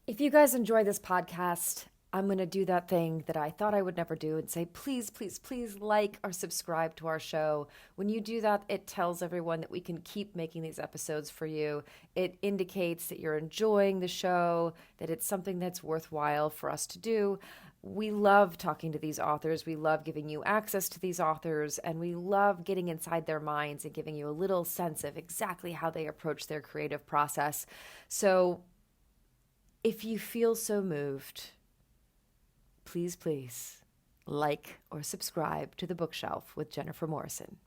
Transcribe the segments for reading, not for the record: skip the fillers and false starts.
If you guys enjoy this podcast, I'm going to do that thing that I thought I would never do and say, please, please, please like or subscribe to our show. When you do that, it tells everyone that we can keep making these episodes for you. It indicates that you're enjoying the show, that it's something that's worthwhile for us to do. We love talking to these authors. We love giving you access to these authors, and we love getting inside their minds and giving you a little sense of exactly how they approach their creative process. So, if you feel so moved, please, please like or subscribe to The Bookshelf with Jennifer Morrison.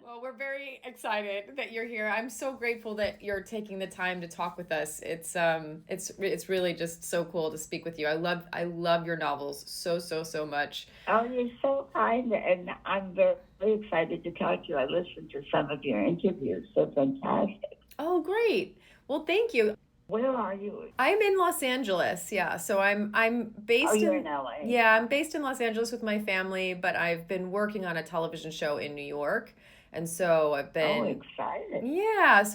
Well, we're very excited that you're here. I'm so grateful that you're taking the time to talk with us. It's really just so cool to speak with you. I love your novels so much. Oh, you're so kind, and I'm very excited to talk to you. I listened to some of your interviews. They're fantastic. Oh, great. Well, thank you. Where are you? I'm in Los Angeles. Yeah. So I'm Oh, based you're in in LA. yeah, I'm based in Los Angeles with my family, but I've been working on a television show in New York. And so Oh, excited.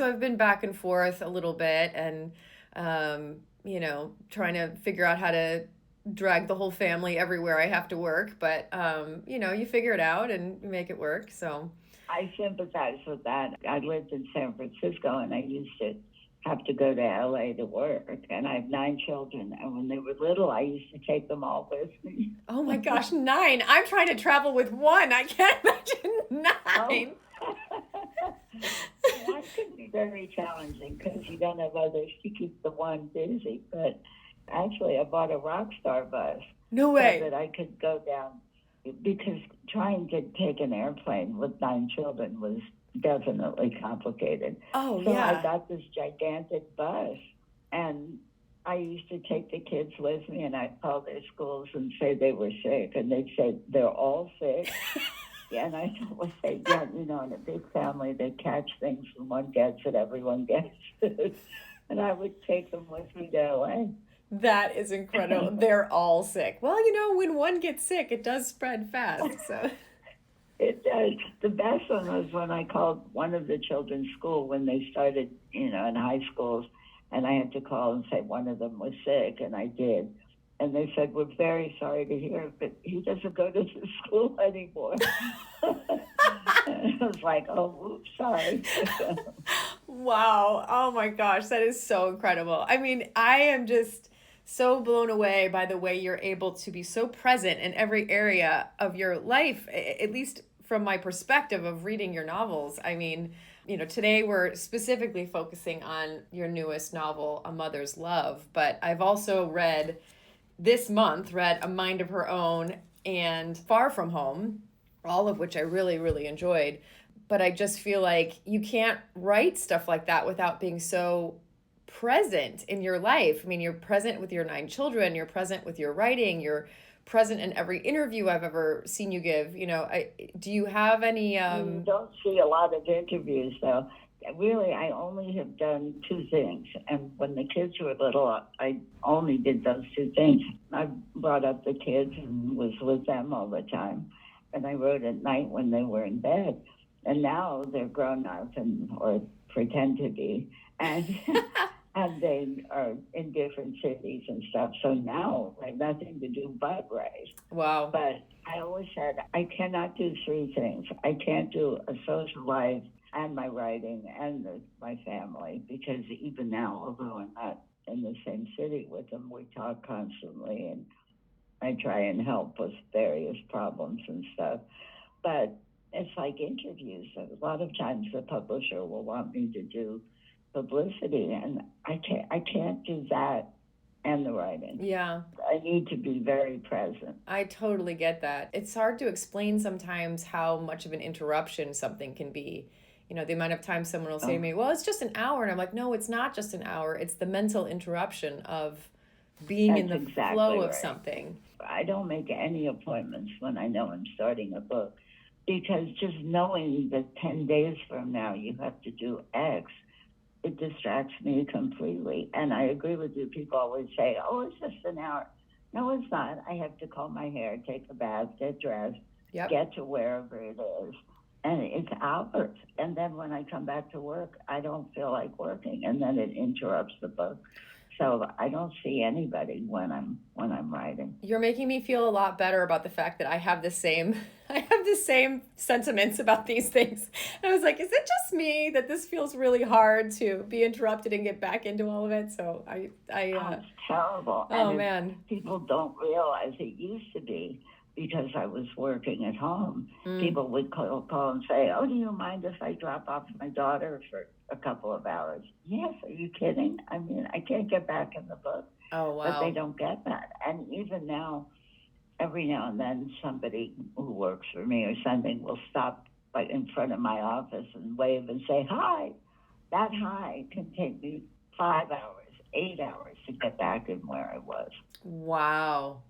I've been back and forth a little bit and trying to figure out how to drag the whole family everywhere I have to work, but you figure it out and you make it work. So I sympathize with that. I lived in San Francisco, and I used to have to go to LA to work. And I have 9 children, and when they were little, I used to take them all with me. oh my gosh, 9. I'm trying to travel with one. I can't imagine Oh. 9. That could be very challenging because you don't have others to keep the one busy. But actually, I bought a rock star bus No so way. that I could go down because trying to take an airplane with 9 children was definitely complicated. Oh, So I yeah. got this gigantic bus, and I used to take the kids with me, and I'd call their schools and say they were sick, and they'd say they're all sick. Yeah, and I would say, yeah, in a big family, they catch things when one gets it, everyone gets it. And I would take them with me to LA. That is incredible. They're all sick. Well, when one gets sick, it does spread fast. So, It does. The best one was when I called one of the children's school when they started, in high schools, and I had to call and say one of them was sick, and I did. And they said, we're very sorry to hear, but he doesn't go to the school anymore. And I was like, oh, oops, sorry. wow. Oh my gosh, that is so incredible. I mean, I am just so blown away by the way you're able to be so present in every area of your life, at least from my perspective of reading your novels. I mean, today we're specifically focusing on your newest novel, A Mother's Love, but I've also this month read A Mind of Her Own and Far From Home, all of which I really, really enjoyed. But I just feel like you can't write stuff like that without being so present in your life. I mean, you're present with your 9 children, you're present with your writing, you're present in every interview I've ever seen you give. Do you have any You don't see a lot of interviews, though. Really, I only have done 2 things. And when the kids were little, I only did those 2 things. I brought up the kids and was with them all the time. And I wrote at night when they were in bed. And now they're grown up or pretend to be. And and they are in different cities and stuff. So now I have nothing to do but write. wow. But I always said I cannot do 3 things. I can't do a social life and my writing and my family because even now, although I'm not in the same city with them, we talk constantly and I try and help with various problems and stuff. But it's like interviews. A lot of times the publisher will want me to do publicity, and I can't do that and the writing. Yeah. I need to be very present. I totally get that. It's hard to explain sometimes how much of an interruption something can be. The amount of times someone will say to Oh, me, well, it's just an hour. And I'm like, no, it's not just an hour. It's the mental interruption of being in that's the flow exactly of right. something. I don't make any appointments when I know I'm starting a book, because just knowing that 10 days from now you have to do X, it distracts me completely. And I agree with you. People always say, oh, it's just an hour. No, it's not. I have to comb my hair, take a bath, get dressed, Yep. get to wherever it is. And it's hours. And then when I come back to work, I don't feel like working. And then it interrupts the book. So I don't see anybody when I'm writing. You're making me feel a lot better about the fact that I have I have the same sentiments about these things. And I was like, is it just me that this feels really hard to be interrupted and get back into all of it? So It's terrible. Oh And man. people don't realize it used to be, because I was working at home. People would call and say, oh, do you mind if I drop off my daughter for a couple of hours? Yes, are you kidding? I mean, I can't get back in the book. Oh wow. But they don't get that. And even now, every now and then, somebody who works for me or something will stop like in front of my office and wave and say, hi. That hi can take me 5 hours, 8 hours to get back in where I was. Wow.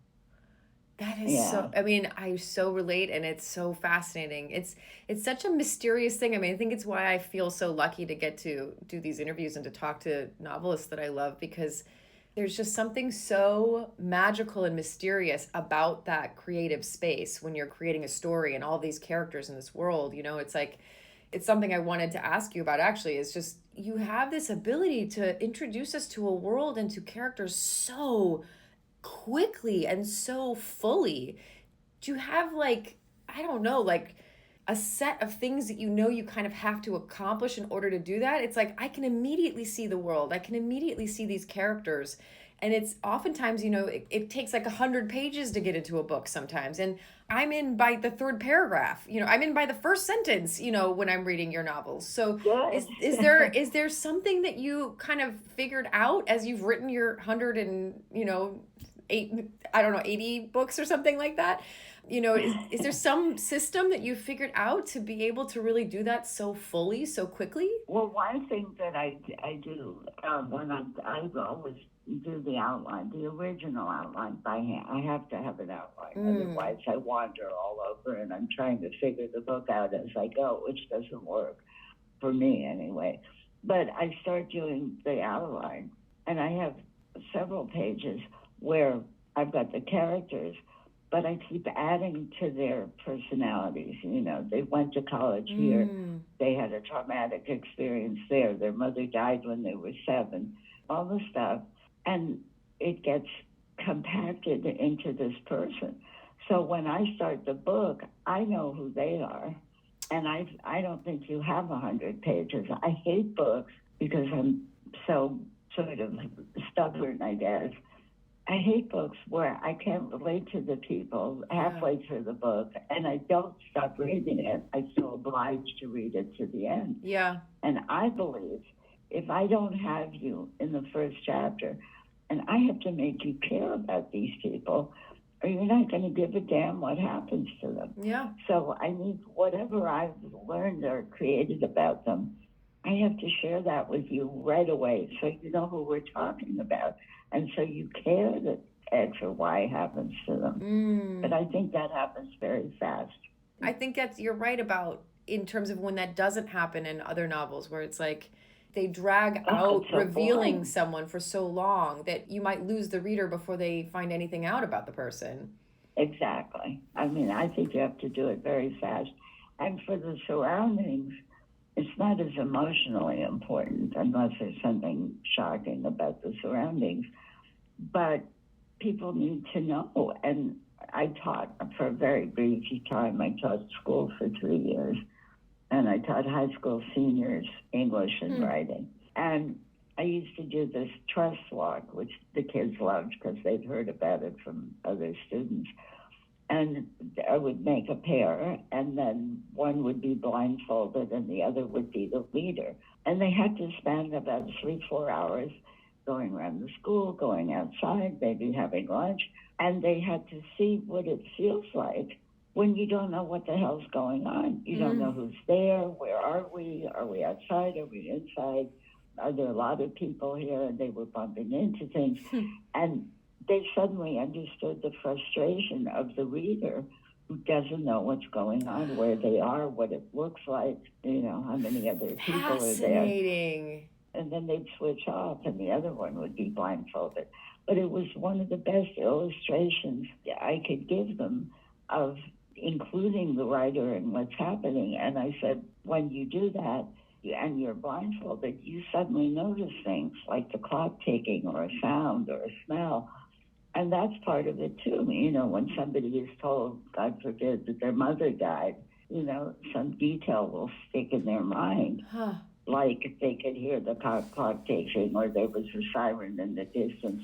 That is so, I mean, I so relate, and it's so fascinating. It's such a mysterious thing. I mean, I think it's why I feel so lucky to get to do these interviews and to talk to novelists that I love, because there's just something so magical and mysterious about that creative space when you're creating a story and all these characters in this world. You know, it's like, it's something I wanted to ask you about actually, is just you have this ability to introduce us to a world and to characters so quickly and so fully. Do you have like, I don't know, like a set of things that you kind of have to accomplish in order to do that? It's like I can immediately see the world. I can immediately see these characters. And it's oftentimes, it takes like 100 pages to get into a book sometimes. And I'm in by the third paragraph. I'm in by the first sentence, when I'm reading your novels. So is there something that you kind of figured out as you've written your 80 books or something like that? Is there some system that you figured out to be able to really do that so fully, so quickly? Well, one thing that I do when I always do the outline, the original outline by hand. I have to have an outline, otherwise I wander all over and I'm trying to figure the book out as I go, which doesn't work for me anyway. But I start doing the outline, and I have several pages where I've got the characters, but I keep adding to their personalities. They went to college here. They had a traumatic experience there. Their mother died when they were 7, all the stuff. And it gets compacted into this person. So when I start the book, I know who they are. And I don't think you have 100 pages. I hate books because I'm so sort of stubborn, I guess. I hate books where I can't relate to the people halfway through the book, and I don't stop reading it. I feel obliged to read it to the end. Yeah. And I believe if I don't have you in the first chapter, and I have to make you care about these people, or you're not going to give a damn what happens to them. Yeah. So I need whatever I've learned or created about them, I have to share that with you right away so you know who we're talking about. And so you care that X or Y happens to them. But I think that happens very fast. I think you're right about in terms of when that doesn't happen in other novels, where it's like they drag out revealing someone for so long that you might lose the reader before they find anything out about the person. Exactly. I mean, I think you have to do it very fast. And for the surroundings, it's not as emotionally important unless there's something shocking about the surroundings. But people need to know. And I taught for a very brief time. I taught school for 3 years. And I taught high school seniors English and writing. And I used to do this trust walk, which the kids loved because they'd heard about it from other students. And I would make a pair, and then one would be blindfolded and the other would be the leader. And they had to spend about 3-4 hours going around the school, going outside, maybe having lunch. And they had to see what it feels like when you don't know what the hell's going on. You don't know who's there. Where are we? Are we outside? Are we inside? Are there a lot of people here? And they were bumping into things. And they suddenly understood the frustration of the reader who doesn't know what's going on, where they are, what it looks like, how many other people are there. Fascinating. And then they'd switch off and the other one would be blindfolded. But it was one of the best illustrations I could give them of including the writer in what's happening. And I said, when you do that and you're blindfolded, you suddenly notice things like the clock ticking or a sound or a smell. And that's part of it too. When somebody is told, God forbid, that their mother died, some detail will stick in their mind. Huh. Like if they could hear the clock ticking or there was a siren in the distance.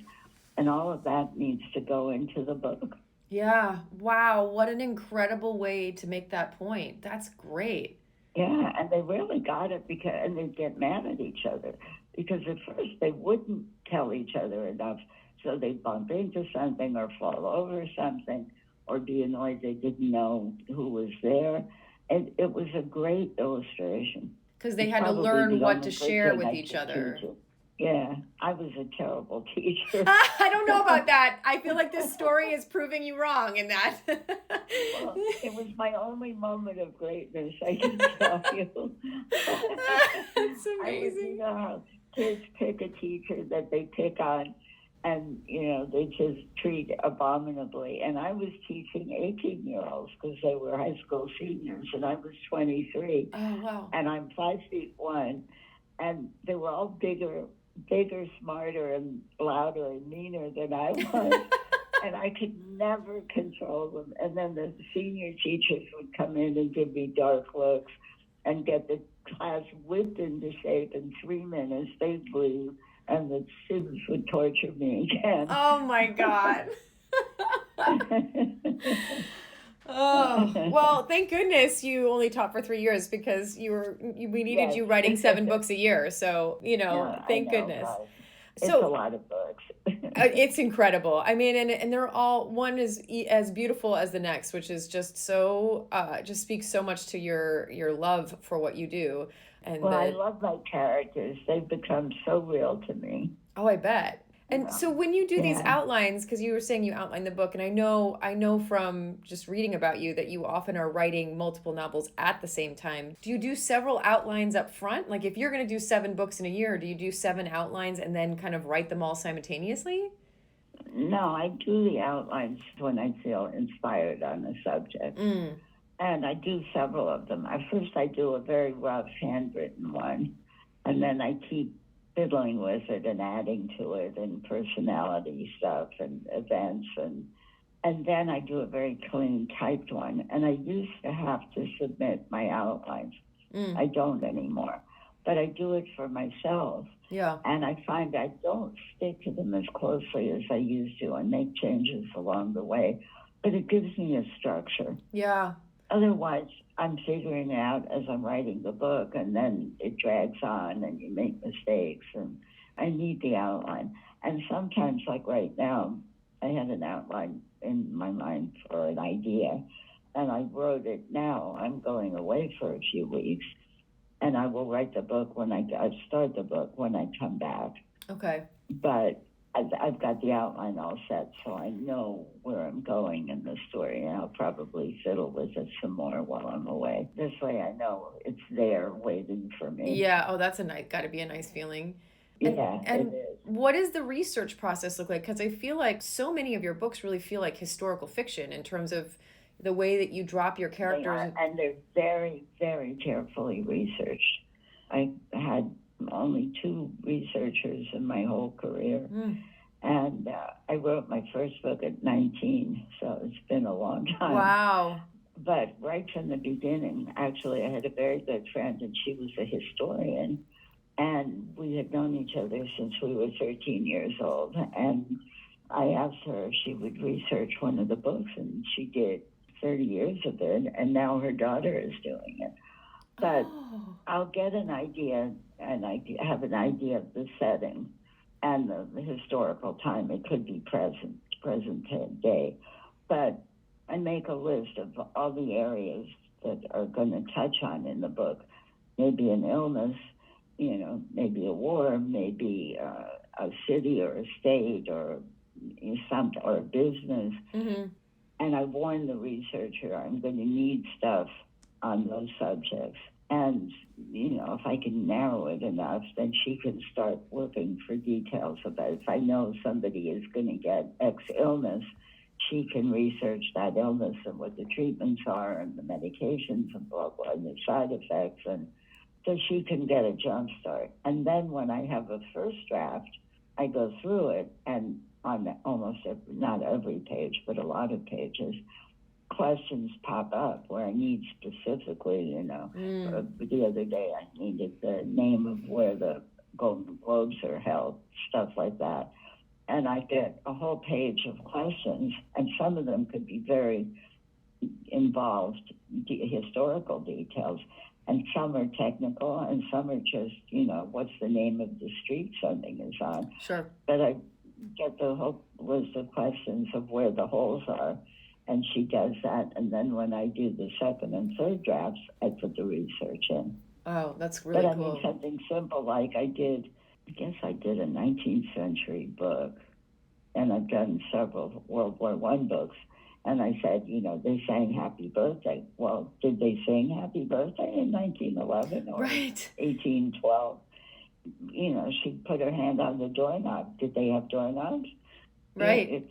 And all of that needs to go into the book. Yeah. Wow. What an incredible way to make that point. That's great. Yeah, and they really got it and they'd get mad at each other because at first they wouldn't tell each other enough. So they'd bump into something or fall over something or be annoyed they didn't know who was there. And it was a great illustration. Because they had to learn what to share with each other. Yeah, I was a terrible teacher. I don't know about that. I feel like this story is proving you wrong in that. Well, it was my only moment of greatness, I can tell you. It's amazing. How kids pick a teacher that they pick on and, they just treat abominably. And I was teaching 18-year-olds because they were high school seniors, and I was 23. Oh, wow. And I'm 5'1", and they were all bigger, smarter, and louder and meaner than I was. And I could never control them. And then the senior teachers would come in and give me dark looks and get the class whipped into shape in 3 minutes. They'd leave, and the students would torture me again. Oh, my God. Oh, well, thank goodness you only taught for 3 years because we needed you writing 7 books a year. So, thank goodness. God. It's a lot of books. It's incredible. I mean, and they're all, one is as beautiful as the next, which is just so, just speaks so much to your love for what you do. And I love my characters. They've become so real to me. Oh, I bet. And so when you do these outlines, because you were saying you outline the book, and I know from just reading about you that you often are writing multiple novels at the same time. Do you do several outlines up front? Like if you're going to do 7 books in a year, do you do 7 outlines and then kind of write them all simultaneously? No, I do the outlines when I feel inspired on the subject. And I do several of them. At first I do a very rough handwritten one, and then I keep fiddling with it and adding to it and personality stuff and events and then I do a very clean typed one. And I used to have to submit my outlines. I don't anymore, but I do it for myself. Yeah. And I find I don't stick to them as closely as I used to and make changes along the way, but it gives me a structure. Yeah. Otherwise, I'm figuring it out as I'm writing the book, and then it drags on and you make mistakes, and I need the outline. And sometimes, like right now, I had an outline in my mind for an idea, and I wrote it now. I'm going away for a few weeks, and I will write the book I start the book when I come back. Okay. But I've got the outline all set, so I know where I'm going in the story, and I'll probably fiddle with it some more while I'm away. This way I know it's there waiting for me. Yeah, oh, that's got to be a nice feeling. And it is. What does the research process look like? Because I feel like so many of your books really feel like historical fiction in terms of the way that you drop your characters. And they're very, very carefully researched. I had only 2 researchers in my whole career. And I wrote my first book at 19, so it's been a long time. Wow. But right from the beginning, actually, I had a very good friend, and she was a historian. And we had known each other since we were 13 years old. And I asked her if she would research one of the books, and she did 30 years of it, and now her daughter is doing it. But I'll get an idea, and I have an idea of the setting and the historical time. It could be present day. But I make a list of all the areas that are going to touch on in the book. Maybe an illness, maybe a war, maybe a city or a state or something or a business. Mm-hmm. And I warned the researcher I'm going to need stuff on those subjects. And, if I can narrow it enough, then she can start looking for details about it. If I know somebody is going to get X illness, she can research that illness and what the treatments are and the medications and blah, blah, and the side effects. And so she can get a jump start. And then when I have a first draft, I go through it, and on almost not every page, but a lot of pages, questions pop up where I need specifically, the other day I needed the name of where the Golden Globes are held, stuff like that. And I get a whole page of questions, and some of them could be very involved historical details, and some are technical, and some are just, what's the name of the street something is on. Sure. But I get the whole list of questions of where the holes are, and she does that. And then when I do the second and third drafts, I put the research in. Oh, that's really cool. But I mean, something simple like I did a 19th century book, and I've done several World War I books. And I said, they sang Happy Birthday. Well, did they sing Happy Birthday in 1911 or right. 1812? She put her hand on the doorknob. Did they have doorknobs? Right.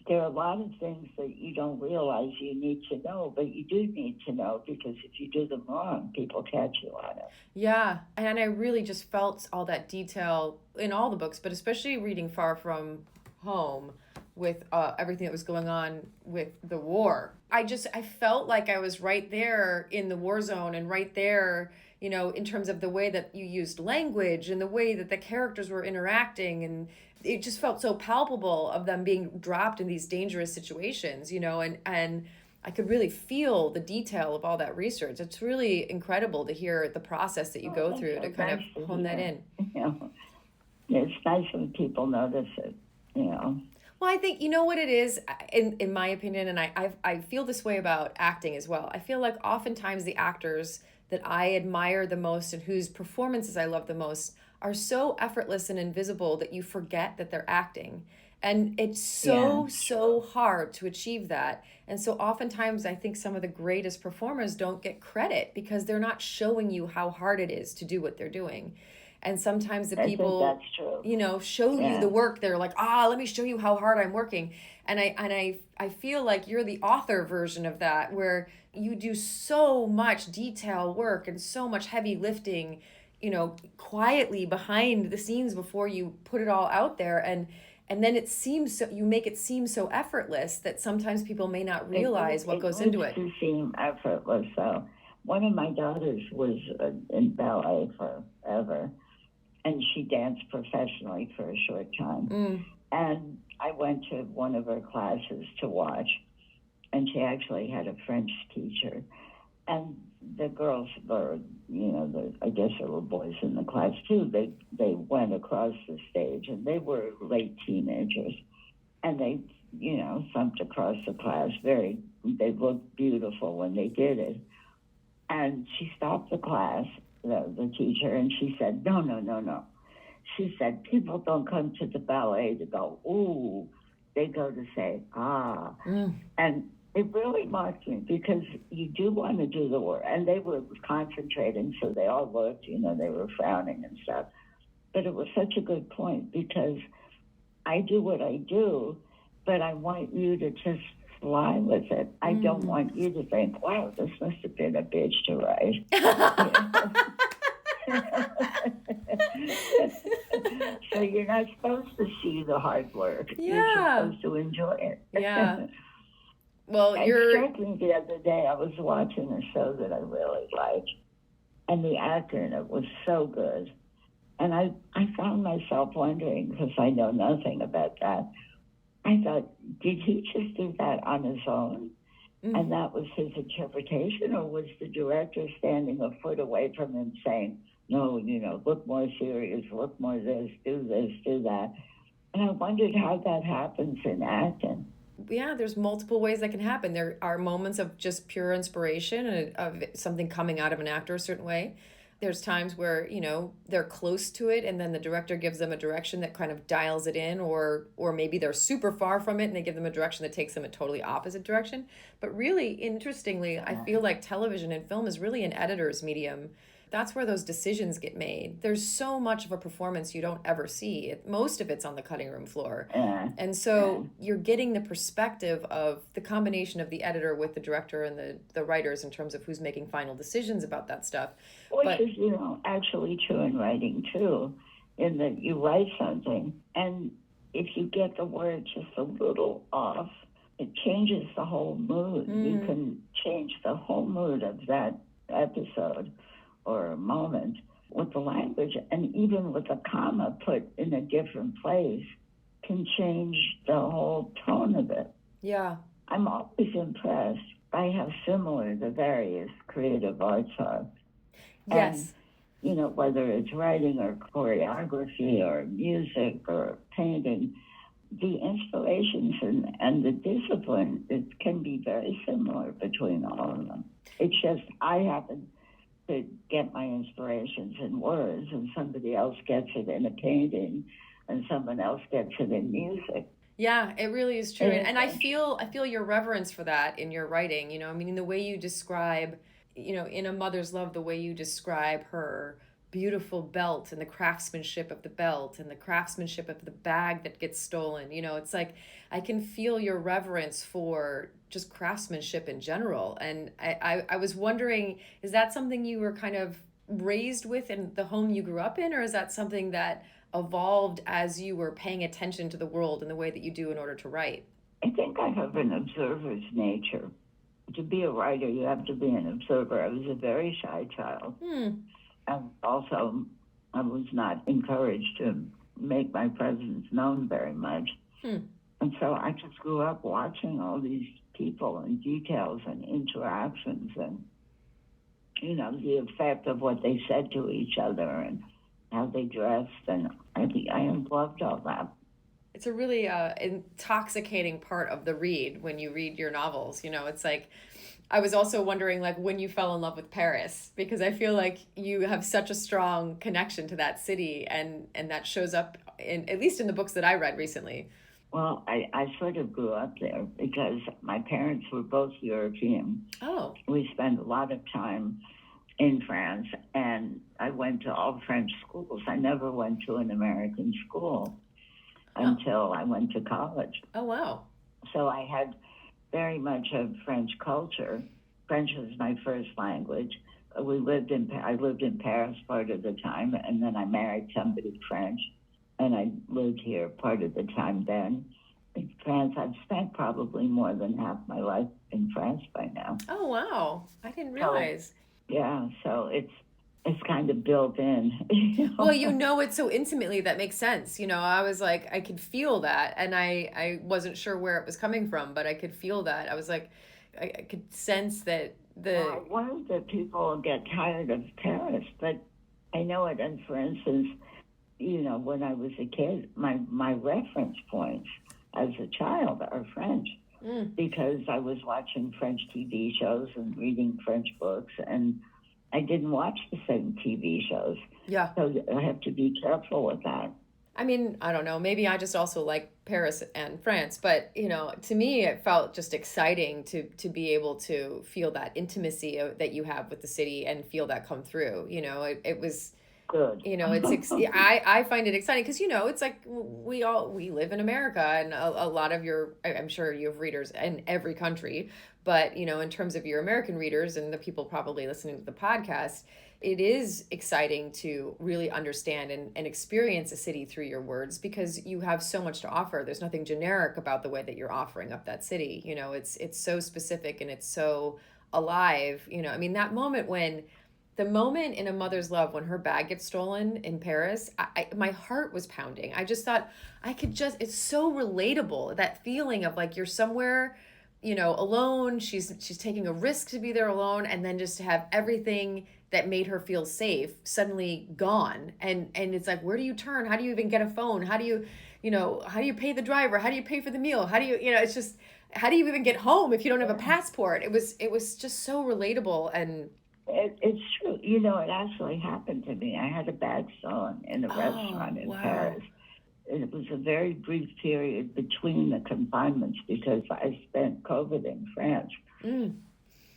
There are a lot of things that you don't realize you need to know, but you do need to know, because if you do them wrong, people catch you on it. Yeah, and I really just felt all that detail in all the books, but especially reading Far From Home with everything that was going on with the war. I felt like I was right there in the war zone, and right there, in terms of the way that you used language and the way that the characters were interacting, and it just felt so palpable of them being dropped in these dangerous situations, and I could really feel the detail of all that research. It's really incredible to hear the process that you go through to kind of hone that in. It's nice when people notice it, Well, I think, what it is, in my opinion, and I feel this way about acting as well. I feel like oftentimes the actors that I admire the most and whose performances I love the most are so effortless and invisible that you forget that they're acting. And it's so hard to achieve that. And so oftentimes I think some of the greatest performers don't get credit because they're not showing you how hard it is to do what they're doing. And sometimes the people, that's true. Show you the work. They're like, let me show you how hard I'm working. And I feel like you're the author version of that, where you do so much detail work and so much heavy lifting, quietly behind the scenes before you put it all out there. And then you make it seem so effortless that sometimes people may not realize what goes into it. It seem effortless. So one of my daughters was in ballet forever, and she danced professionally for a short time. And I went to one of her classes to watch, and she actually had a French teacher. And the girls were, I guess there were boys in the class too. They went across the stage, and they were late teenagers. And they, thumped across the class. They looked beautiful when they did it. And she stopped the class, the teacher, and she said, no. She said, people don't come to the ballet to go, ooh. They go to say, ah. And it really mocked me, because you do want to do the work. And they were concentrating, so they all looked, they were frowning and stuff. But it was such a good point, because I do what I do, but I want you to just fly with it. I don't want you to think, wow, this must have been a bitch to write. So you're not supposed to see the hard work. Yeah. You're supposed to enjoy it. Yeah. Well, it struck me the other day, I was watching a show that I really liked, and the actor in it was so good. And I found myself wondering, because I know nothing about that, I thought, did he just do that on his own? And that was his interpretation, or was the director standing a foot away from him saying, no, look more serious, look more this, do that. And I wondered how that happens in acting. Yeah, there's multiple ways that can happen. There are moments of just pure inspiration and of something coming out of an actor a certain way. There's times where, they're close to it and then the director gives them a direction that kind of dials it in, or maybe they're super far from it and they give them a direction that takes them a totally opposite direction. But really, interestingly, I feel like television and film is really an editor's medium. That's where those decisions get made. There's so much of a performance you don't ever see. Most of it's on the cutting room floor. And so you're getting the perspective of the combination of the editor with the director and the writers in terms of who's making final decisions about that stuff. Which is, actually true in writing too, in that you write something, and if you get the word just a little off, it changes the whole mood. You can change the whole mood of that episode or a moment with the language, and even with a comma put in a different place can change the whole tone of it. Yeah. I'm always impressed by how similar the various creative arts are. Yes. And, whether it's writing or choreography or music or painting, the inspirations and the discipline, it can be very similar between all of them. It's just I happen to get my inspirations in words, and somebody else gets it in a painting, and someone else gets it in music. Yeah, it really is true. And I feel your reverence for that in your writing. The way you describe, in A Mother's Love, the way you describe her beautiful belt and the craftsmanship of the belt and the craftsmanship of the bag that gets stolen. It's like I can feel your reverence for just craftsmanship in general. And I was wondering, is that something you were kind of raised with in the home you grew up in, or is that something that evolved as you were paying attention to the world in the way that you do in order to write? I think I have an observer's nature. To be a writer, you have to be an observer. I was a very shy child. And also, I was not encouraged to make my presence known very much. And so I just grew up watching all these people and details and interactions and, the effect of what they said to each other and how they dressed. And I loved all that. It's a really intoxicating part of the read when you read your novels. It's like, I was also wondering, like, when you fell in love with Paris, because I feel like you have such a strong connection to that city, and that shows up at least in the books that I read recently. Well, I sort of grew up there because my parents were both European. Oh. We spent a lot of time in France, and I went to all French schools. I never went to an American school until I went to college. Oh, wow. So I had very much of French culture. French was my first language. I lived in Paris part of the time, and then I married somebody French, and I lived here part of the time then. In France, I've spent probably more than half my life in France by now. Oh, wow. I didn't realize. So it's kind of built in. Well, it so intimately, that makes sense. I was like, I could feel that, and I wasn't sure where it was coming from, but I could feel that. I was like, I could sense that I wonder that people get tired of Paris, but I know it. And for instance, when I was a kid, my reference points as a child are French. Because I was watching French TV shows and reading French books, and I didn't watch the same TV shows. Yeah. So I have to be careful with that. I mean, I don't know. Maybe I just also like Paris and France, but to me, it felt just exciting to be able to feel that intimacy that you have with the city and feel that come through. It was good. I find it exciting because it's like we live in America, and a lot of I'm sure you have readers in every country, but in terms of your American readers and the people probably listening to the podcast, it is exciting to really understand and experience a city through your words, because you have so much to offer. There's nothing generic about the way that you're offering up that city. It's so specific and it's so alive. That moment the moment in A Mother's Love when her bag gets stolen in Paris, my heart was pounding. I just thought it's so relatable, that feeling of like you're somewhere, alone. She's taking a risk to be there alone, and then just to have everything that made her feel safe suddenly gone. And it's like, where do you turn? How do you even get a phone? How do you pay the driver? How do you pay for the meal? How do you, it's just, how do you even get home if you don't have a passport? It was just so relatable. And It's true. You know, it actually happened to me. I had a bad stone in a Oh, restaurant in wow. Paris. It was a very brief period between the confinements because I spent COVID in France, Mm.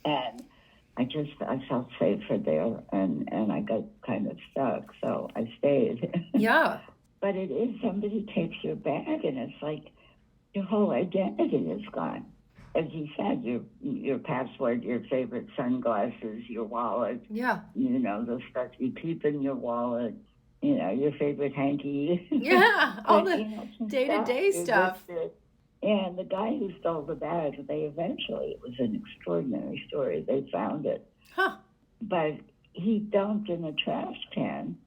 and I felt safer there, and I got kind of stuck, so I stayed. Yeah. But it is, somebody takes your bag, and it's like your whole identity is gone. As you said, your password, your favorite sunglasses, your wallet, Yeah. you know, the stuff you keep in your wallet, you know, your favorite hanky. Yeah. All But, the you know, just stuff. day-to-day You're stuff. just, and the guy who stole the bag, they eventually, it was an extraordinary story. They found it. Huh. But he dumped in a trash can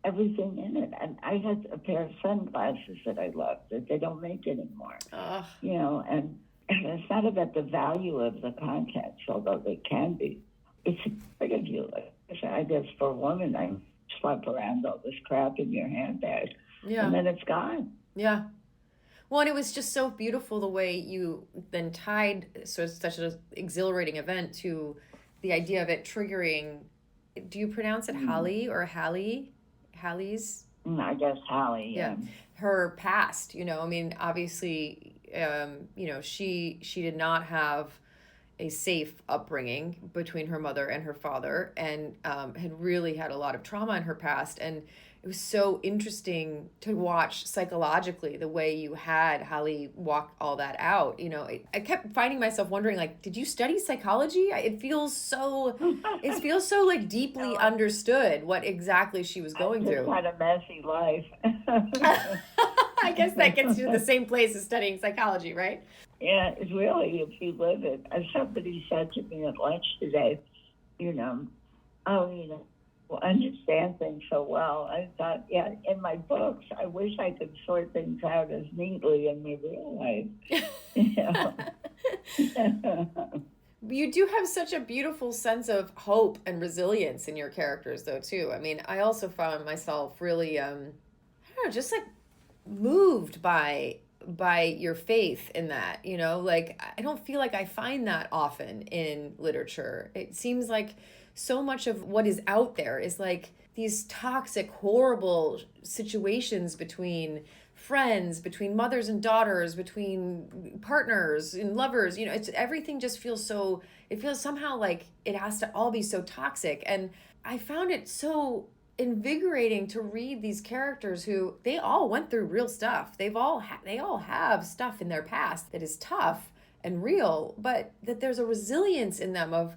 everything in it. And I had a pair of sunglasses that I loved that they don't make anymore, Ugh. you know, and it's not about the value of the contents, although they can be. It's a part of you. I guess for a woman, I slap around all this crap in your handbag, and Yeah. then it's gone. Yeah. Well, and it was just so beautiful the way you then tied such an exhilarating event to the idea of it triggering. Do you pronounce it Mm. Hallie or Hallie? Hallie's? I guess Holly, Yeah, her past. I mean, obviously, she did not have a safe upbringing between her mother and her father, and had really had a lot of trauma in her past. And it was so interesting to watch psychologically the way you had Hallie walk all that out. I kept finding myself wondering, like, did you study psychology? It feels so like deeply no, understood what exactly she was I going just through. had a messy life. I guess that gets you to the same place as studying psychology, right? Yeah, it's really, if you live it. As somebody said to me at lunch today, you know, oh, you know, well, understand things so well. I thought, yeah, in my books, I wish I could sort things out as neatly in my real life. You know? You do have such a beautiful sense of hope and resilience in your characters, though, too. I mean, I also found myself really, I don't know, just like moved by your faith in that. Like, I don't feel like I find that often in literature. It seems like so much of what is out there is like these toxic, horrible situations between friends, between mothers and daughters, between partners and lovers. It's everything just feels so, it feels somehow like it has to all be so toxic. And I found it so invigorating to read these characters who they all went through real stuff. They all have stuff in their past that is tough and real, but that there's a resilience in them of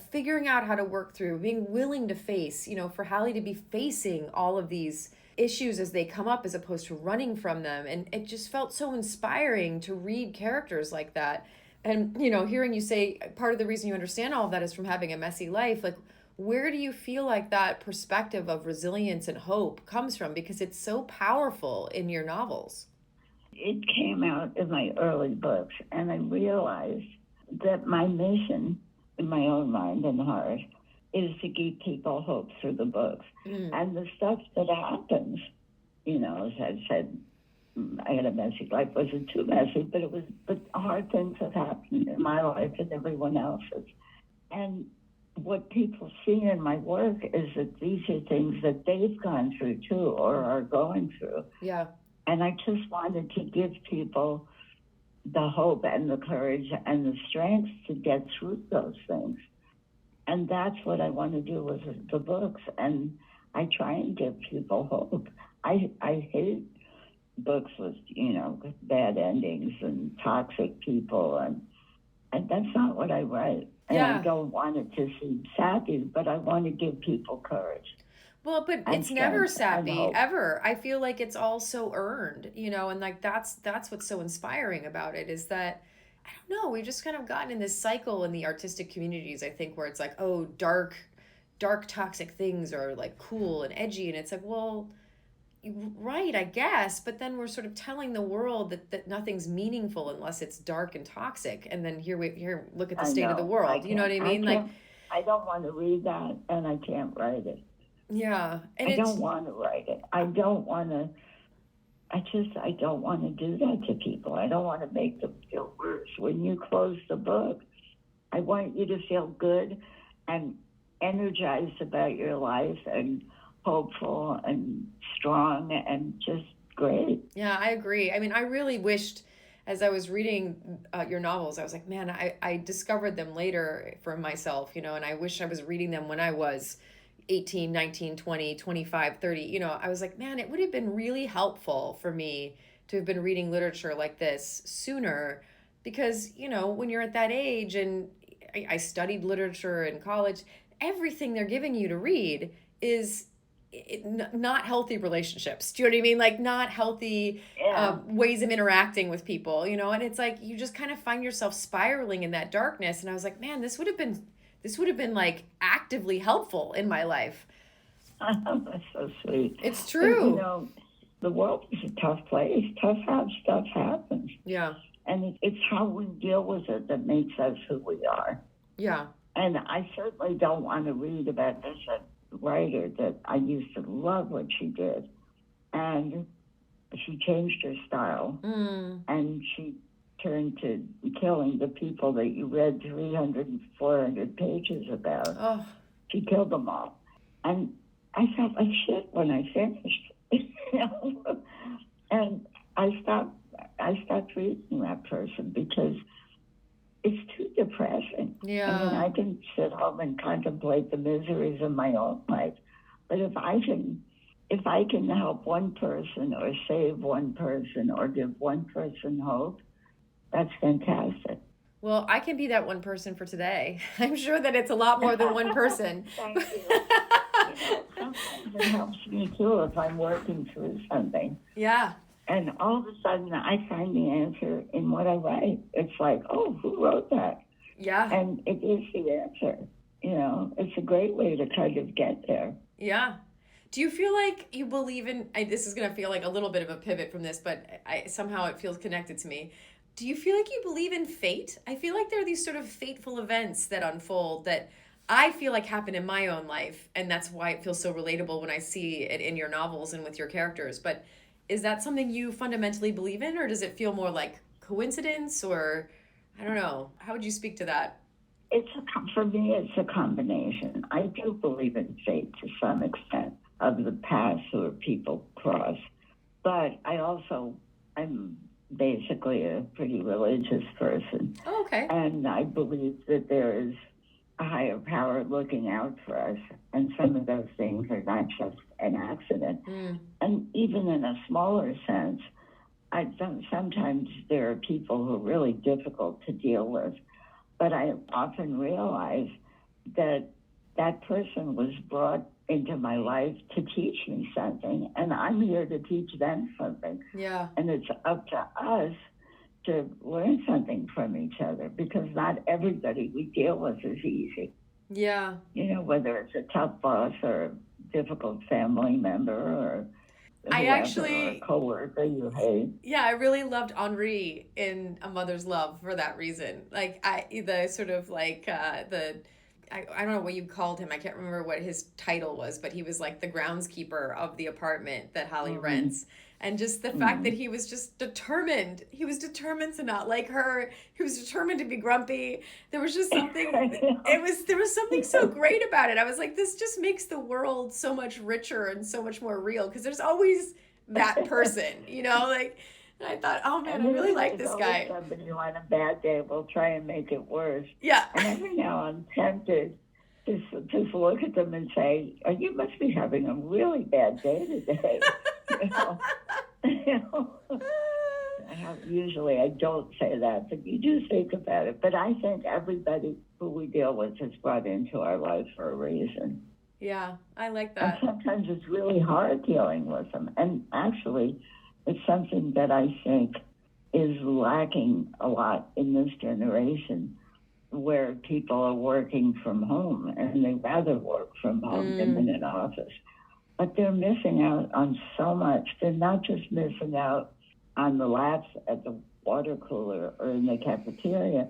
figuring out how to work through, being willing to face, for Hallie to be facing all of these issues as they come up as opposed to running from them. And it just felt so inspiring to read characters like that. And, hearing you say part of the reason you understand all of that is from having a messy life, like, where do you feel like that perspective of resilience and hope comes from? Because it's so powerful in your novels. It came out in my early books, and I realized that my mission in my own mind and heart is to give people hope through the books. Mm. And the stuff that happens, as I said, I had a messy life. Wasn't too messy, but hard things have happened in my life and everyone else's. And what people see in my work is that these are things that they've gone through too, or are going through. Yeah. And I just wanted to give people the hope and the courage and the strength to get through those things. And that's what I want to do with the books. And I try and give people hope. I hate books with, bad endings and toxic people. And that's not what I write. And I don't want it to seem sappy, but I want to give people courage. Well, but And it's never strength and sappy hope. ever. I feel like it's all so earned, and like that's what's so inspiring about it is that I don't know, we've just kind of gotten in this cycle in the artistic communities, I think, where it's like, oh, dark toxic things are like cool and edgy, and it's like, well, right, I guess, but then we're sort of telling the world that nothing's meaningful unless it's dark and toxic, and then here look at the I state of the know. I world. You know what can't. I I mean? Like, can't. I don't want to read that, and I can't write it. yeah, and I it's don't want to write it. I don't want to. I don't want to do that to people. I don't want to make them feel worse. When you close the book, I want you to feel good, and energized about your life and hopeful and strong and just great. Yeah, I agree. I mean, I really wished as I was reading your novels, I was like, man, I discovered them later for myself, and I wish I was reading them when I was 18, 19, 20, 25, 30. I was like, man, it would have been really helpful for me to have been reading literature like this sooner because, when you're at that age and I studied literature in college, everything they're giving you to read is not healthy relationships. Do you know what I mean? Like not healthy Yeah. ways of interacting with people, and it's like you just kind of find yourself spiraling in that darkness. And I was like, man, this would have been like actively helpful in my life. That's so sweet. It's true. But, the world is a tough place. Tough stuff happens. Yeah. And it's how we deal with it that makes us who we are. Yeah. And I certainly don't want to read about this writer that I used to love what she did. And she changed her style. And she turned to killing the people that you read 300 and 400 pages about. Oh. She killed them all. And I felt like shit when I finished. And I stopped reading that person because it's too depressing. Yeah. I mean, I can sit home and contemplate the miseries of my own life, but if I can help one person or save one person or give one person hope, that's fantastic. Well, I can be that one person for today. I'm sure that it's a lot more than one person. Thank you. Sometimes it helps me too if I'm working through something. Yeah. And all of a sudden, I find the answer in what I write. It's like, oh, who wrote that? Yeah. And it is the answer. It's a great way to kind of get there. Yeah. Do you feel like you believe in, this is going to feel like a little bit of a pivot from this, but somehow it feels connected to me. Do you feel like you believe in fate? I feel like there are these sort of fateful events that unfold that I feel like happen in my own life. And that's why it feels so relatable when I see it in your novels and with your characters. But is that something you fundamentally believe in, or does it feel more like coincidence, or I don't know? How would you speak to that? For me, it's a combination. I do believe in fate to some extent of the paths where people cross. But I'm basically a pretty religious person. Oh, okay. And I believe that there is a higher power looking out for us. And some of those things are not just an accident. And even in a smaller sense, sometimes there are people who are really difficult to deal with. But I often realize that that person was brought into my life to teach me something, and I'm here to teach them something. Yeah. And it's up to us to learn something from each other, because not everybody we deal with is easy. Yeah. Whether it's a tough boss or a difficult family member or or a coworker you hate. Yeah, I really loved Henri in A Mother's Love for that reason. Like I don't know what you called him. I can't remember what his title was, but he was like the groundskeeper of the apartment that Holly rents. And just the fact that he was just determined. He was determined to not like her. He was determined to be grumpy. There was just something, there was something so great about it. I was like, this just makes the world so much richer and so much more real, because there's always that person, and I thought, oh man, I really like this guy. Somebody who on a bad day will try and make it worse. Yeah. And every now I'm tempted to just look at them and say, oh, you must be having a really bad day today. Usually I don't say that, but you do think about it. But I think everybody who we deal with is brought into our life for a reason. Yeah, I like that. And sometimes it's really hard dealing with them. And actually, it's something that I think is lacking a lot in this generation, where people are working from home and they rather work from home than in an office. But they're missing out on so much. They're not just missing out on the laughs at the water cooler or in the cafeteria.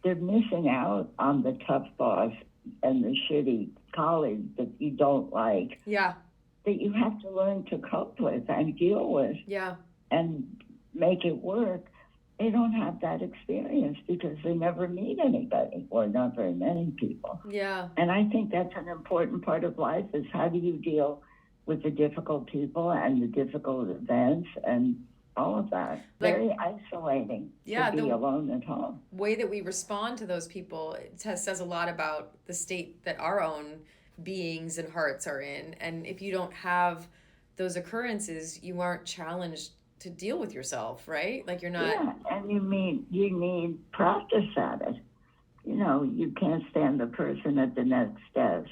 They're missing out on the tough boss and the shitty colleague that you don't like. Yeah. That you have to learn to cope with and deal with. Yeah. And make it work. they don't have that experience because they never meet anybody or not very many people. Yeah. And I think that's an important part of life is how do you deal with the difficult people and the difficult events and all of that. Like, Very isolating yeah, to be the alone at home. way that we respond to those people says a lot about the state that our own beings and hearts are in. And if you don't have those occurrences, you aren't challenged to deal with yourself, right? Like you're not. Yeah, and you need practice at it. You know, you can't stand the person at the next desk.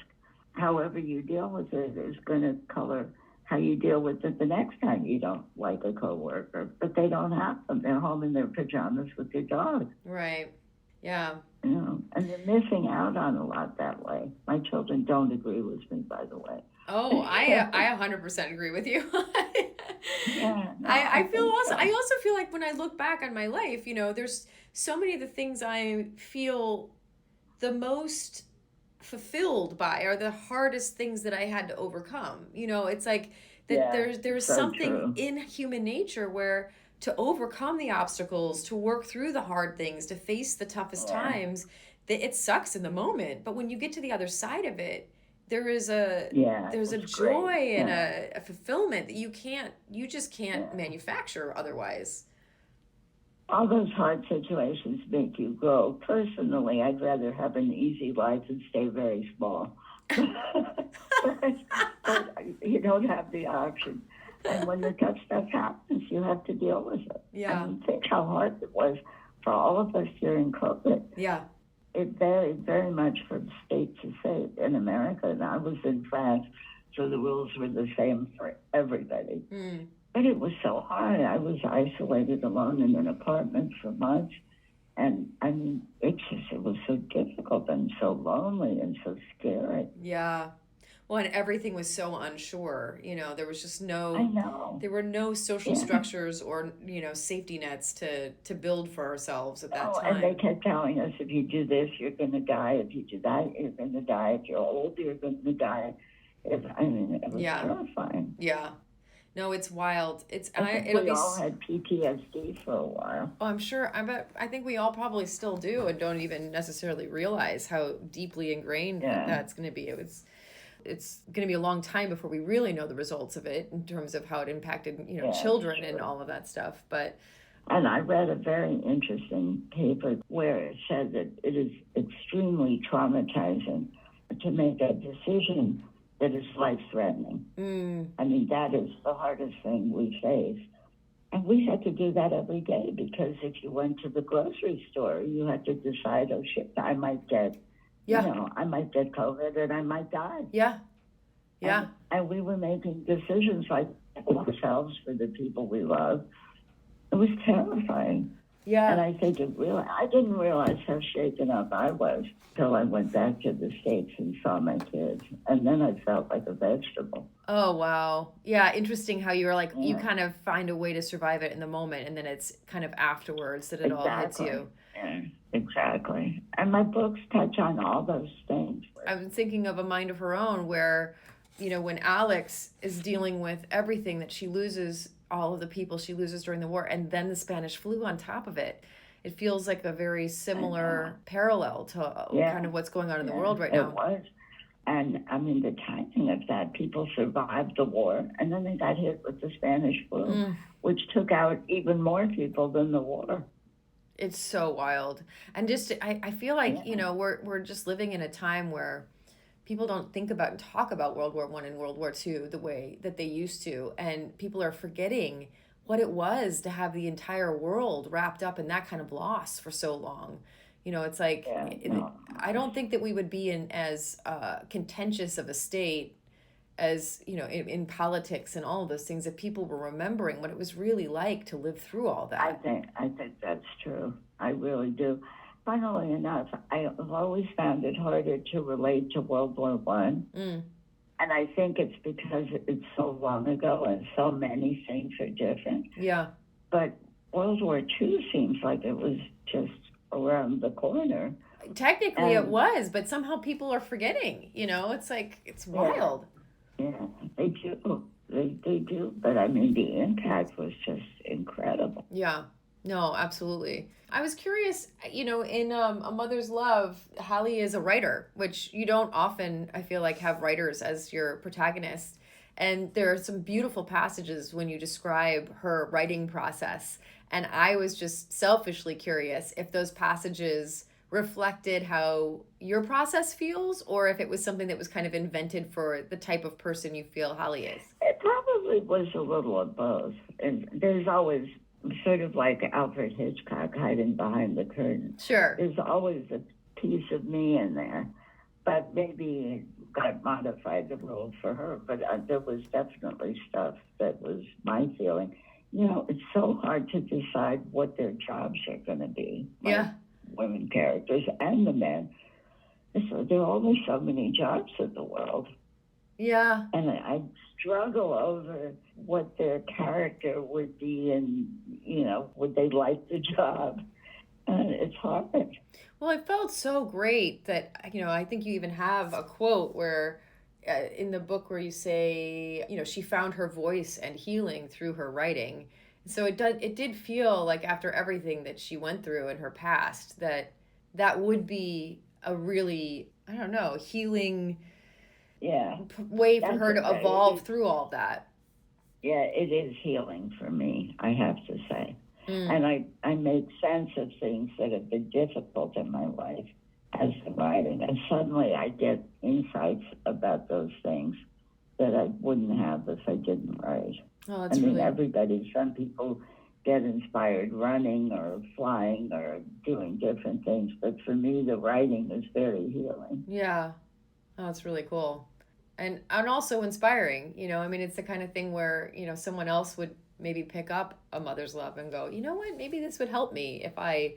However you deal with it is going to color how you deal with it the next time you don't like a coworker. But they don't have them. They're home in their pajamas with their dog. Right. Yeah. You know, and they're missing out on a lot that way. My children don't agree with me, by the way. Oh, I 100% agree with you. Yeah, no, I feel think also so. I also feel like when I look back on my life, there's so many of the things I feel the most fulfilled by are the hardest things that I had to overcome. It's like that Yeah, there's so something true. in human nature where to overcome the obstacles, to work through the hard things, to face the toughest Yeah, times, that it sucks in the moment, but when you get to the other side of it, there is a yeah, there's a it's great. joy and Yeah, a fulfillment that you just can't yeah. manufacture otherwise. All those hard situations make you grow. Personally, I'd rather have an easy life and stay very small. but you don't have the option. And when the tough stuff happens, you have to deal with it. I Yeah. mean, think how hard it was for all of us during COVID. Yeah. It varied very much from state to state in America. And I was in France, so the rules were the same for everybody. Mm. But it was so hard. I was isolated alone in an apartment for months. And I mean, it was so difficult and so lonely and so scary. Yeah. Well, and everything was so unsure. There was just I know. there were no social Yeah. structures or, safety nets to build for ourselves at that Oh, and they time. kept telling us if you do this, you're going to die. If you do that, you're going to die. If you're old, you're going to die. I mean, it was Yeah. terrifying. Yeah. No, it's wild. I think It'll we be, all had PTSD for a while. oh, I'm sure, I think we all probably still do and don't even necessarily realize how deeply ingrained Yeah. that's going to be. It's going to be a long time before we really know the results of it in terms of how it impacted, Yeah, children and sure. all of that stuff. But And I read a very interesting paper where it said that it is extremely traumatizing to make a decision that is life-threatening. I mean, that is the hardest thing we face. And we had to do that every day because if you went to the grocery store, you had to decide, oh shit, I might get, yeah, I might get COVID and I might die. yeah, yeah. And we were making decisions like ourselves for the people we love. It was terrifying. Yeah. And I think I didn't realize how shaken up I was till I went back to the States and saw my kids. And then I felt like a vegetable. Oh, wow. Yeah, interesting how you were like, you Yeah. kind of find a way to survive it in the moment, and then it's kind of afterwards that it all hits Exactly. you. Yeah, exactly. And my books touch on all those things. I'm thinking of A Mind of Her Own where, when Alex is dealing with everything that she loses, all of the people she loses during the war, and then the Spanish flu on top of it. It feels like a very similar parallel to kind of what's going on in the world right now. It was. And I mean, the timing of that, people survived the war and then they got hit with the Spanish flu, which took out even more people than the war. It's so wild. And just, I feel like, we're just living in a time where people don't think about and talk about World War I and World War II the way that they used to. And people are forgetting what it was to have the entire world wrapped up in that kind of loss for so long. It's like, I don't think that we would be in as contentious of a state as, in politics and all of those things if people were remembering what it was really like to live through all that. I think that's true. I really do. Funnily enough, I've always found it harder to relate to World War One. And I think it's because it's so long ago and so many things are different. Yeah. But World War II seems like it was just around the corner. Technically it was, but somehow people are forgetting. It's like, it's wild. Yeah, they do. They do. But I mean, the impact was just incredible. Yeah. No, absolutely. I was curious, in A Mother's Love, Hallie is a writer, which you don't often, I feel like, have writers as your protagonist. And there are some beautiful passages when you describe her writing process. And I was just selfishly curious if those passages reflected how your process feels, or if it was something that was kind of invented for the type of person you feel Hallie is. It probably was a little of both. And there's always sort of like Alfred Hitchcock hiding behind the curtain. Sure. There's always a piece of me in there, but maybe got modified the role for her. But there was definitely stuff that was my feeling. It's so hard to decide what their jobs are going to be. Yeah. Women characters and the men. So there are only so many jobs in the world. Yeah. And I struggle over what their character would be and, would they like the job? And it's hard. Well, it felt so great that, I think you even have a quote where in the book where you say, she found her voice and healing through her writing. So it did feel like after everything that she went through in her past, that would be a really, I don't know, healing way for her to evolve through all of that. Yeah, it is healing for me, I have to say. And I make sense of things that have been difficult in my life as I'm writing. And suddenly I get insights about those things that I wouldn't have if I didn't write. Oh, that's really... some people get inspired running or flying or doing different things. But for me, the writing is very healing. Yeah. Oh, that's really cool. And also inspiring, it's the kind of thing where, someone else would maybe pick up A Mother's Love and go, you know what, maybe this would help me if I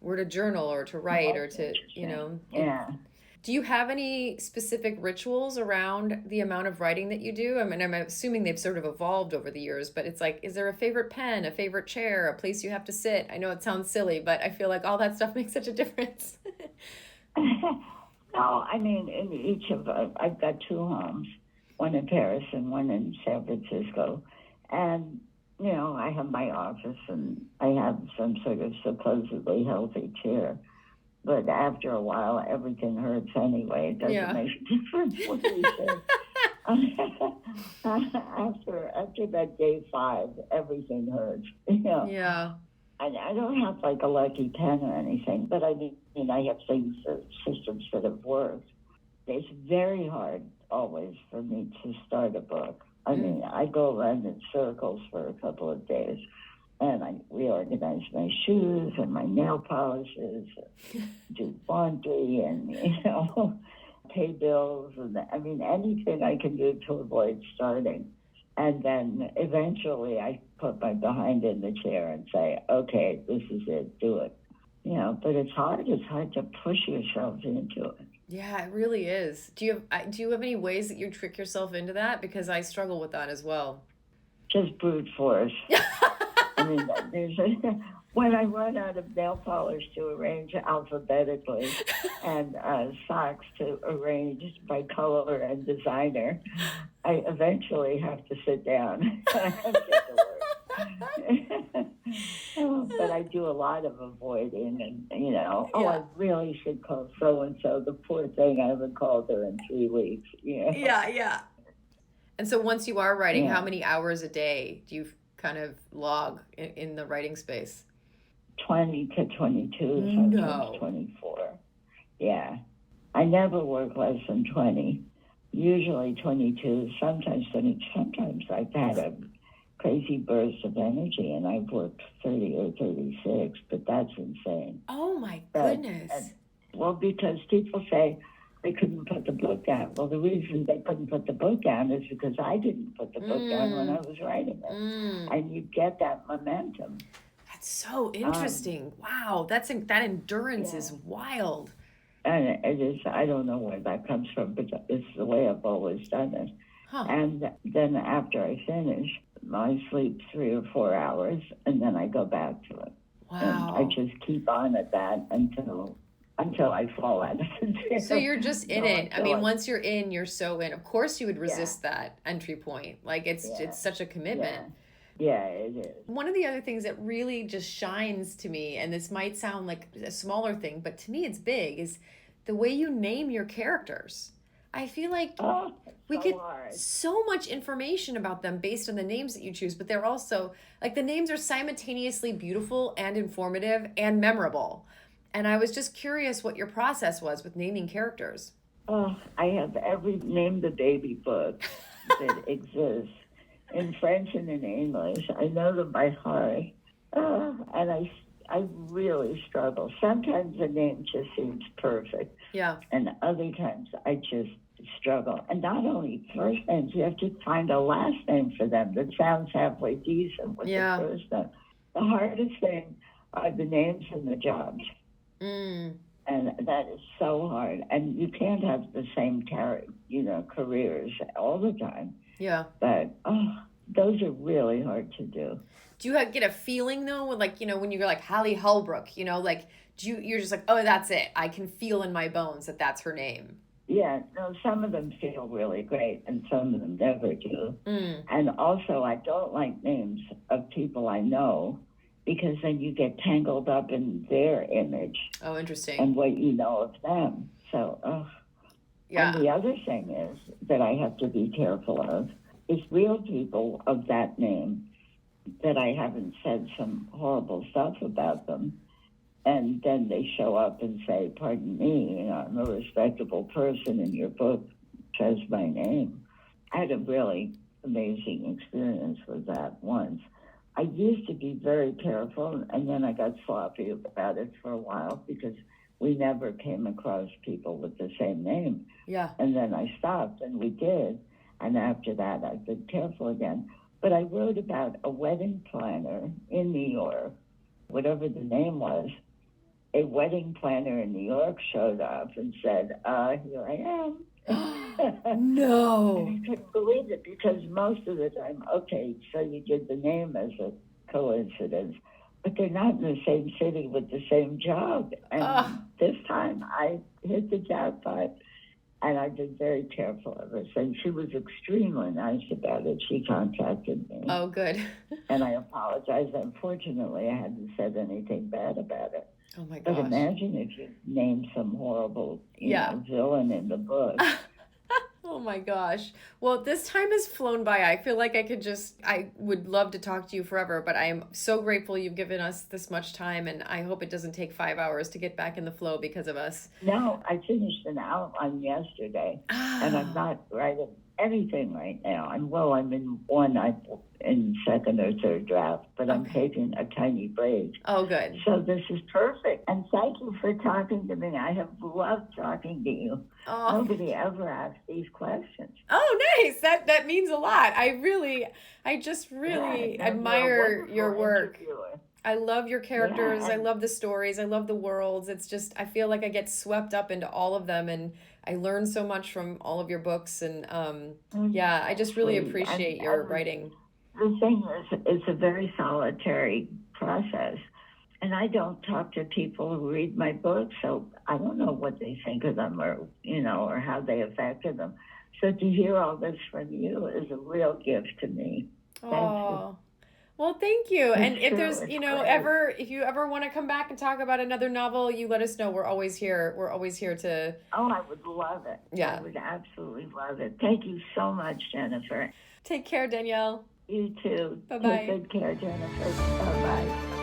were to journal or to write or to, Yeah. Do you have any specific rituals around the amount of writing that you do? I mean, I'm assuming they've sort of evolved over the years, but it's like, is there a favorite pen, a favorite chair, a place you have to sit? I know it sounds silly, but I feel like all that stuff makes such a difference. No, I mean, in each of I've got two homes, one in Paris and one in San Francisco. And, I have my office and I have some sort of supposedly healthy chair. But after a while, everything hurts anyway. It doesn't make a difference what you say. After that day 5, everything hurts. Yeah. I don't have like a lucky pen or anything, but I mean, I have systems that have worked. It's very hard always for me to start a book. I mean, I go around in circles for a couple of days, and I reorganize my shoes and my nail polishes, do laundry, and pay bills, and anything I can do to avoid starting. And then eventually I put my behind in the chair and say, okay, this is it, do it. But it's hard. It's hard to push yourself into it. Yeah, it really is. Do you have any ways that you trick yourself into that? Because I struggle with that as well. Just brute force. When I run out of nail polish to arrange alphabetically and socks to arrange by color and designer, I eventually have to sit down and get to work. But I do a lot of avoiding and, I really should call so-and-so. The poor thing, I haven't called her in 3 weeks. Yeah. And so once you are writing, how many hours a day do you kind of log in the writing space? 20 to 22, sometimes 24. Yeah. I never work less than 20. Usually 22, sometimes 20. Sometimes I've had a crazy burst of energy and I've worked 30 or 36, but that's insane. Oh my goodness. Because people say they couldn't put the book down. Well, the reason they couldn't put the book down is because I didn't put the book down when I was writing it. And you get that momentum. That's so interesting. Wow, that endurance is wild. And it is, I don't know where that comes from, but it's the way I've always done it. Huh. And then after I finish, I sleep 3 or 4 hours, and then I go back to it. Wow. And I just keep on at that until I fall out of it. So you're just in it. I mean, once you're in, you're so in. Of course you would resist that entry point. Like it's such a commitment. Yeah, it is. One of the other things that really just shines to me, and this might sound like a smaller thing, but to me it's big, is the way you name your characters. I feel like Oh, we so get hard. so much information about them based on the names that you choose, but they're also like the names are simultaneously beautiful and informative and memorable. And I was just curious what your process was with naming characters. Oh, I have every Name the Baby book that exists in French and in English. I know them by heart. And I really struggle. Sometimes the name just seems perfect. Yeah. And other times I just struggle. And not only first names, you have to find a last name for them that sounds halfway decent with Yeah. the first name. The hardest thing are the names and the jobs. Mm. And that is so hard. And you can't have the same careers all the time. Yeah. But those are really hard to do. Do you get a feeling though, like, when you're like Hallie Holbrook, like, you're just like, oh, that's it. I can feel in my bones that that's her name. Yeah, no, some of them feel really great and some of them never do. Mm. And also, I don't like names of people I know because then you get tangled up in their image. Oh, interesting. And what you know of them. So, yeah. And the other thing is that I have to be careful of is real people of that name that I haven't said some horrible stuff about them. And then they show up and say, pardon me, I'm a respectable person and your book says my name. I had a really amazing experience with that once. I used to be very careful, and then I got sloppy about it for a while because we never came across people with the same name. Yeah. And then I stopped, and we did. And after that, I've been careful again. But I wrote about a wedding planner in New York, whatever the name was. A wedding planner in New York showed up and said, here I am. No. And I couldn't believe it because most of the time, okay, so you did the name as a coincidence, but they're not in the same city with the same job. And this time I hit the jackpot. And I've been very careful of her. And she was extremely nice about it. She contacted me. Oh, good. And I apologized. Unfortunately, I hadn't said anything bad about it. Oh, my gosh. But imagine if you named some horrible villain in the book. Oh my gosh. Well, this time has flown by. I feel like I would love to talk to you forever, but I am so grateful you've given us this much time, and I hope it doesn't take 5 hours to get back in the flow because of us. No, I finished an outline yesterday, and I'm not writing anything right now. I'm in in second or third draft, but I'm taking a tiny break. Oh, good. So this is perfect. And thank you for talking to me. I have loved talking to you. Oh. Nobody ever asked these questions. Oh, nice. That means a lot. I just really admire your work. Interviewer. I love your characters. I love the stories. I love the worlds. It's just, I feel like I get swept up into all of them, and I learn so much from all of your books. And I just really appreciate your writing. The thing is, it's a very solitary process. And I don't talk to people who read my books, so I don't know what they think of them or how they affected them. So to hear all this from you is a real gift to me. Thank you. Well, thank you. It's and if true, there's, it's if you ever want to come back and talk about another novel, you let us know. We're always here. We're always here to. Oh, I would love it. Yeah. I would absolutely love it. Thank you so much, Jennifer. Take care, Danielle. You too. Bye-bye. Take good care, Jennifer. Bye-bye.